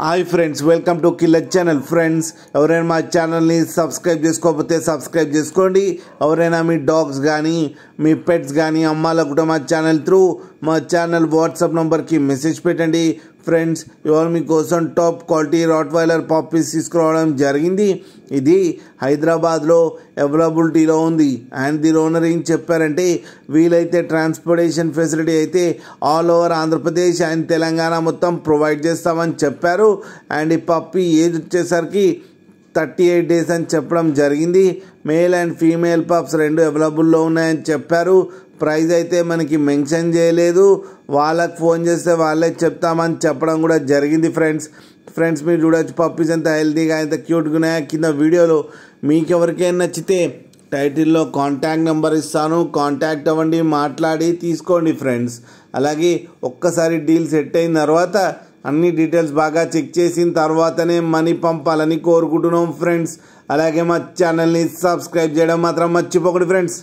Hi friends, welcome to killer channel. Friends, ఎవరైనా మా ఛానల్ని సబ్స్క్రైబ్ చేసుకోకపోతే సబ్స్క్రైబ్ చేసుకోండి. ఎవరైనా మీ డాగ్స్ కానీ మీ పెట్స్ కానీ అమ్మాలనుకుంటే మా ఛానల్ త్రూ మా ఛానల్ వాట్సాప్ నెంబర్కి మెసేజ్ పెట్టండి. ఫ్రెండ్స్, ఇవాళ మీకోసం టాప్ క్వాలిటీ రాట్వైలర్ పప్పీస్ తీసుకురావడం జరిగింది. ఇది హైదరాబాద్లో అవైలబిలిటీలో ఉంది. అండ్ దీని ఓనర్ ఏం చెప్పారంటే, వీలైతే ట్రాన్స్పోర్టేషన్ ఫెసిలిటీ అయితే all over Andhra Pradesh and Telangana మొత్తం ప్రొవైడ్ చేస్తామని చెప్పారు. అండ్ ఈ పప్పీ ఏజ్ వచ్చేసరికి 38 days అని చెప్పడం జరిగింది. మేల్ అండ్ ఫీమేల్ పప్స్ రెండు అవైలబుల్లో ఉన్నాయని చెప్పారు. ప్రైస్ అయితే మనకి మెన్షన్ చేయలేదు. వాళ్ళకి ఫోన్ చేస్తే వాళ్ళే చెప్తామని చెప్పడం కూడా జరిగింది. ఫ్రెండ్స్ మీరు చూడొచ్చు పప్పీస్ ఎంత హెల్తీగా ఎంత క్యూట్గా ఉన్నాయో. కింద వీడియోలో మీకు ఎవరికైనా నచ్చితే టైటిల్లో కాంటాక్ట్ నెంబర్ ఇస్తాను, కాంటాక్ట్ అవ్వండి, మాట్లాడి తీసుకోండి ఫ్రెండ్స్. అలాగే ఒక్కసారి డీల్ సెట్ అయిన తర్వాత అన్ని డీటెయిల్స్ బాగా చెక్ చేసిన తర్వాతనే మనీ పంపాలని కోరుకుంటున్నాం ఫ్రెండ్స్. అలాగే మా ఛానల్ని సబ్స్క్రైబ్ చేయడం మాత్రం మర్చిపోకండి ఫ్రెండ్స్.